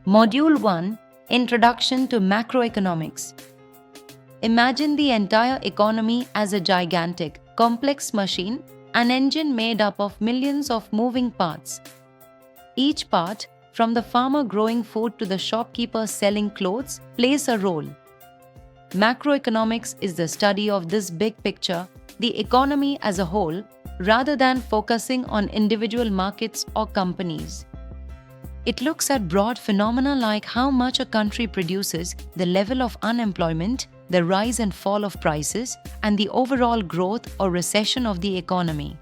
Module 1: Introduction to Macroeconomics. Imagine the entire economy as a gigantic, complex machine, an engine made up of millions of moving parts. Each part, from the farmer growing food to the shopkeeper selling clothes, plays a role. Macroeconomics is the study of this big picture, the economy as a whole, rather than focusing on individual markets or companies. It looks at broad phenomena like how much a country produces, the level of unemployment, the rise and fall of prices, and the overall growth or recession of the economy.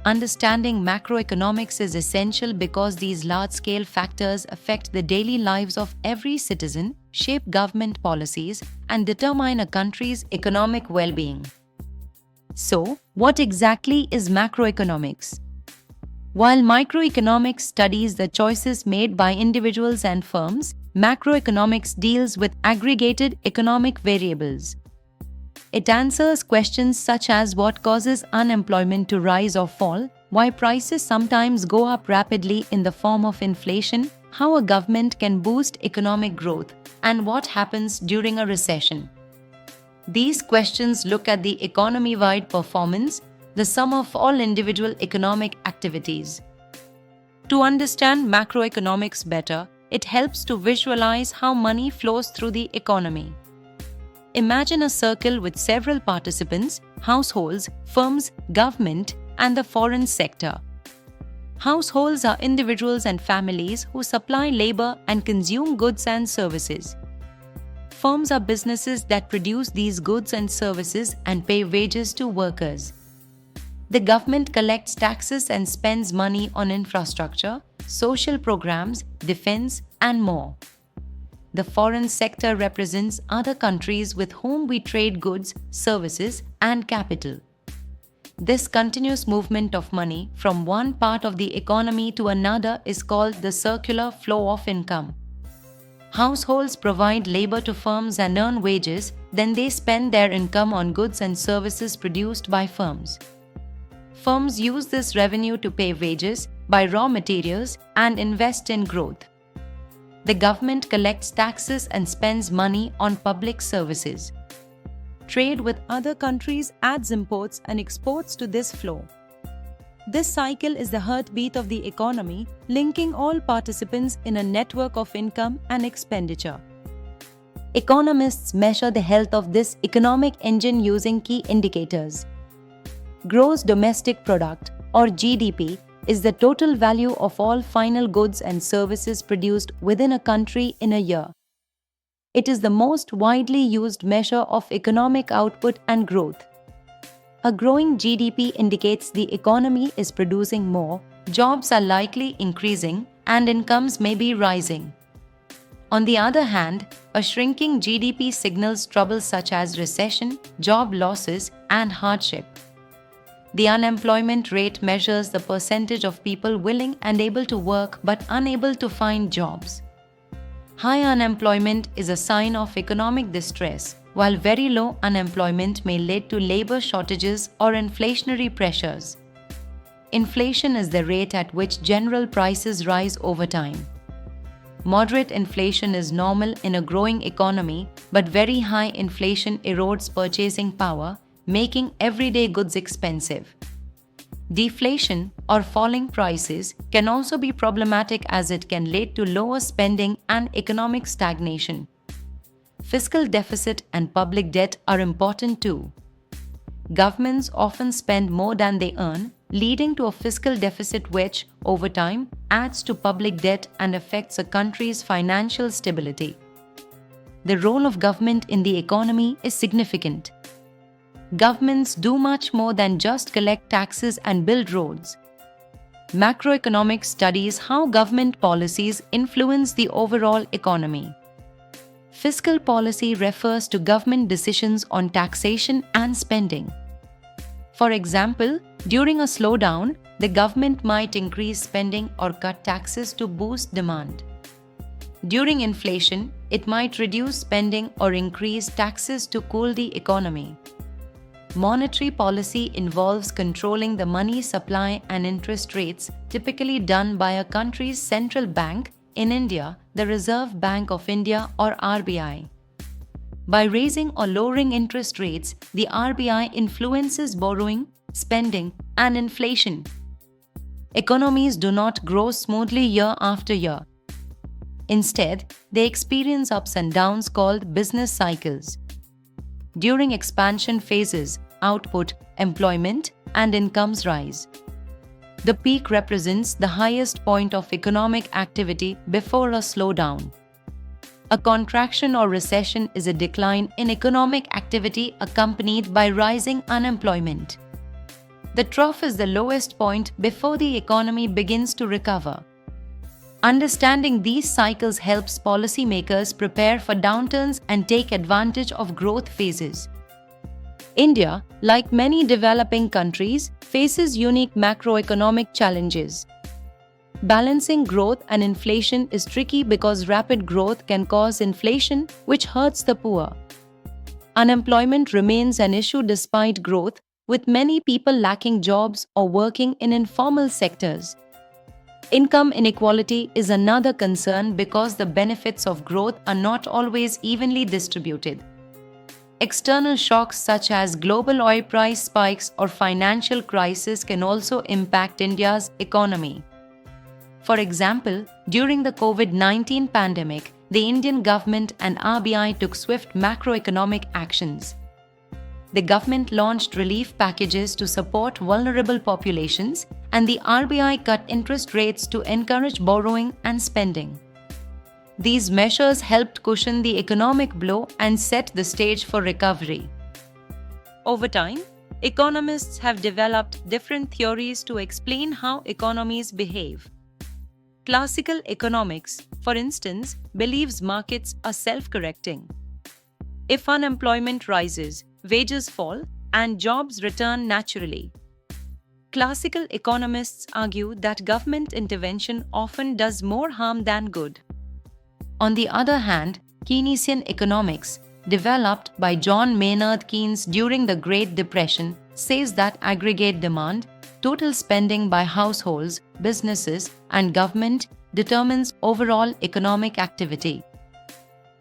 Understanding macroeconomics is essential because these large-scale factors affect the daily lives of every citizen, shape government policies, and determine a country's economic well-being. So, what exactly is macroeconomics? While microeconomics studies the choices made by individuals and firms, macroeconomics deals with aggregated economic variables. It answers questions such as what causes unemployment to rise or fall, why prices sometimes go up rapidly in the form of inflation, how a government can boost economic growth, and what happens during a recession. These questions look at the economy-wide performance, the sum of all individual economic activities. To understand macroeconomics better, it helps to visualize how money flows through the economy. Imagine a circle with several participants: households, firms, government, and the foreign sector. Households are individuals and families who supply labor and consume goods and services. Firms are businesses that produce these goods and services and pay wages to workers. The government collects taxes and spends money on infrastructure, social programs, defense, and more. The foreign sector represents other countries with whom we trade goods, services, and capital. This continuous movement of money from one part of the economy to another is called the circular flow of income. Households provide labor to firms and earn wages, then they spend their income on goods and services produced by firms. Firms use this revenue to pay wages, buy raw materials, and invest in growth. The government collects taxes and spends money on public services. Trade with other countries adds imports and exports to this flow. This cycle is the heartbeat of the economy, linking all participants in a network of income and expenditure. Economists measure the health of this economic engine using key indicators. Gross Domestic Product, or GDP, is the total value of all final goods and services produced within a country in a year. It is the most widely used measure of economic output and growth. A growing GDP indicates the economy is producing more, jobs are likely increasing, and incomes may be rising. On the other hand, a shrinking GDP signals trouble such as recession, job losses, and hardship. The unemployment rate measures the percentage of people willing and able to work but unable to find jobs. High unemployment is a sign of economic distress, while very low unemployment may lead to labor shortages or inflationary pressures. Inflation is the rate at which general prices rise over time. Moderate inflation is normal in a growing economy, but very high inflation erodes purchasing power, making everyday goods expensive. Deflation, or falling prices, can also be problematic as it can lead to lower spending and economic stagnation. Fiscal deficit and public debt are important too. Governments often spend more than they earn, leading to a fiscal deficit which, over time, adds to public debt and affects a country's financial stability. The role of government in the economy is significant. Governments do much more than just collect taxes and build roads. Macroeconomics studies how government policies influence the overall economy. Fiscal policy refers to government decisions on taxation and spending. For example, during a slowdown, the government might increase spending or cut taxes to boost demand. During inflation, it might reduce spending or increase taxes to cool the economy. Monetary policy involves controlling the money supply and interest rates, typically done by a country's central bank, in India, the Reserve Bank of India or RBI. By raising or lowering interest rates, the RBI influences borrowing, spending, and inflation. Economies do not grow smoothly year after year. Instead, they experience ups and downs called business cycles. During expansion phases, output, employment, and incomes rise. The peak represents the highest point of economic activity before a slowdown. A contraction or recession is a decline in economic activity accompanied by rising unemployment. The trough is the lowest point before the economy begins to recover. Understanding these cycles helps policymakers prepare for downturns and take advantage of growth phases. India, like many developing countries, faces unique macroeconomic challenges. Balancing growth and inflation is tricky because rapid growth can cause inflation, which hurts the poor. Unemployment remains an issue despite growth, with many people lacking jobs or working in informal sectors. Income inequality is another concern because the benefits of growth are not always evenly distributed. External shocks such as global oil price spikes or financial crisis can also impact India's economy. For example, during the COVID-19 pandemic, the Indian government and RBI took swift macroeconomic actions. The government launched relief packages to support vulnerable populations, and the RBI cut interest rates to encourage borrowing and spending. These measures helped cushion the economic blow and set the stage for recovery. Over time, economists have developed different theories to explain how economies behave. Classical economics, for instance, believes markets are self-correcting. If unemployment rises, wages fall, and jobs return naturally. Classical economists argue that government intervention often does more harm than good. On the other hand, Keynesian economics, developed by John Maynard Keynes during the Great Depression, says that aggregate demand, total spending by households, businesses, and government determines overall economic activity.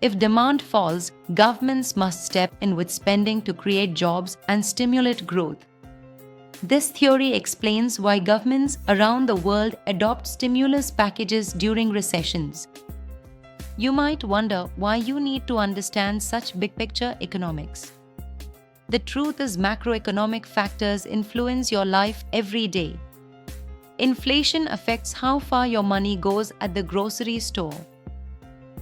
If demand falls, governments must step in with spending to create jobs and stimulate growth. This theory explains why governments around the world adopt stimulus packages during recessions. You might wonder why you need to understand such big-picture economics. The truth is macroeconomic factors influence your life every day. Inflation affects how far your money goes at the grocery store.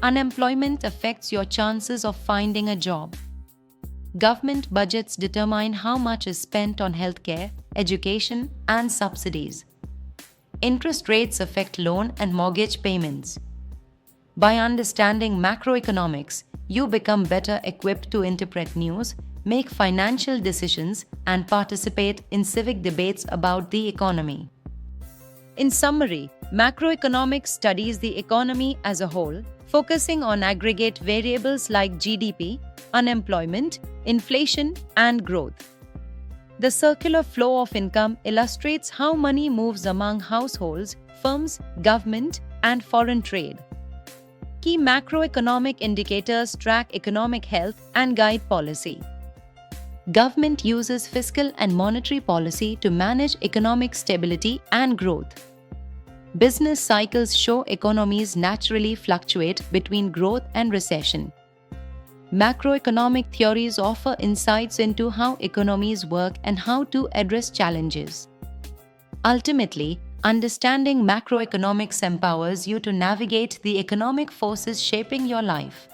Unemployment affects your chances of finding a job. Government budgets determine how much is spent on healthcare, education, and subsidies. Interest rates affect loan and mortgage payments. By understanding macroeconomics, you become better equipped to interpret news, make financial decisions, and participate in civic debates about the economy. In summary, macroeconomics studies the economy as a whole, focusing on aggregate variables like GDP, unemployment, inflation, and growth. The circular flow of income illustrates how money moves among households, firms, government, and foreign trade. Key macroeconomic indicators track economic health and guide policy. Government uses fiscal and monetary policy to manage economic stability and growth. Business cycles show economies naturally fluctuate between growth and recession. Macroeconomic theories offer insights into how economies work and how to address challenges. Ultimately, understanding macroeconomics empowers you to navigate the economic forces shaping your life.